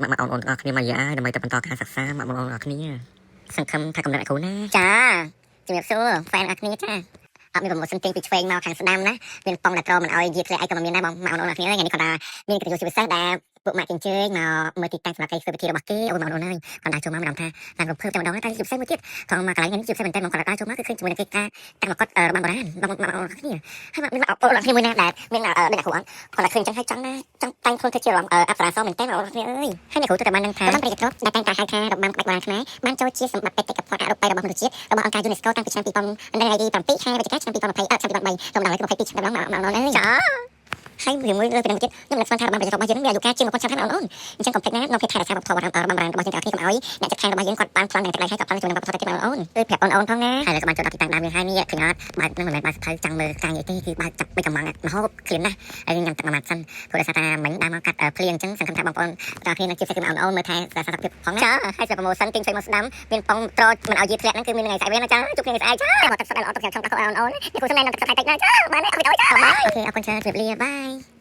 មកអូនគ្នាមកយ៉ាដើម្បីតែបន្តការសិក្សាមកបងប្អូនគ្នាសង្ឃឹមថាកំណត់គ្រូណាចាជំរាបសួរហ្វេនអ្នកគ្នាចាអត់មានប្រម៉ូសិនទិញពីឆ្វេងមកខាងស្ដាំណាមានប៉ុងតែត្រមិនឲ្យយាធ្លាក់អីក៏មានដែរបងមកអូនគ្នាថ្ងៃនេះគាត់ថាមានកិត្តិយសពិសេសដែលពួកម៉ាក់ជញ្ជើញមកមើលទីតាំងសម្រាប់កិច្ចធ្វើពិធីរបស់គេអូនមកអូនហើយគាត់ដែរចូលមកមិនដឹងថាតាមរំភើបតែម្ដងតែជាពិសេសមួយទៀតថងមកកន្លែងនេះជាពិសេសមែនតើបងគាត់ដែរចូលមកគឺឃើញជាមួយនឹងកិច្ចការតាំងមកគាត់របស់បុរាណបងអូនគ្នាហើយមានអូនគ្នាមួយណាដែលមានដូចអ្នកគ្រូគាត់តែឃើញចឹងហើយចង់ណាចង់តែងខ្លួនធ្វើជារំអប្សរាសមែនតើអូនគ្នាអើយហើយអ្នកគ្រូតែបានដឹងថាតាមប្រតិកម្មដែលតែងតែហៅថារបាំក្បាច់បុរាណខ្មែរបានចូលជាសម្បត្តិបេតិកភណ្ឌអរូបីរបស់មនុស្សជាតិរបស់អង្គការ UNESCO តាំងពីឆ្នាំ2007ខែវិច្ឆិកាឆ្នាំ2020ឆ្នាំ2023រំដល់22ឆ្នាំដល់អូនអើយចាហើយមួយលើពីនឹងទៀតខ្ញុំនឹកស្មានថារបាំប្រជារបស់យើងមានអាយុកាលជាង1000ឆ្នាំហើយអូនអញ្ចឹងកុំភ្លេចណានៅពេលថែរក្សាវប្បធម៌របាំបុរាណរបស់យើងទាំងអស់គ្នាកុំឲ្យអ្នកចិត្តខាងរបស់យើងគាត់បានប្លន់តែតែហើយក៏ប្លន់ជាមួយនឹងវប្បធម៌ទៀតអូនគឺប្រាប់អូនផងណាហើយក៏បានចូលដល់ទីតាំងដើមវិញហើយនេះឃើញអត់បើនឹងមិនមែនបើសភៅចង់មើលការងារទេគឺបើចាប់បីកំងមហូបឃ្លានណាហើយញ៉ាំទឹកមួយម៉ាត់សិនព្រោះដោយសារថាមិញដើមមកកាត់ភ្លៀងអញ្ចឹងសង្ឃឹមថាបងប្អូនទាំងគ្នានឹងជាផ្សេងអូនមើលថែរក្សាសុខភាពផងណាចាហើយសម្រាប់ប្រម៉ូសិនទិញផ្សេងមកស្ដាំមានប៉ុងត្រមិនឲ្យយាធ្លាក់ហ្នឹងគឺមានថ្ងៃស្អែកវិញណាចាជួបគ្នាថ្ងៃស្អែកចាមកទឹកសុទ្ធឲ្យល្អទឹកខ្ញុំចង់ដាក់អូននេះគូសំណែននឹងទឹកសុទ្ធឲ្យតិចណាចាបានទេអរគុណចាអូខេអរគុណច្រើនជម្រាបលាបាយ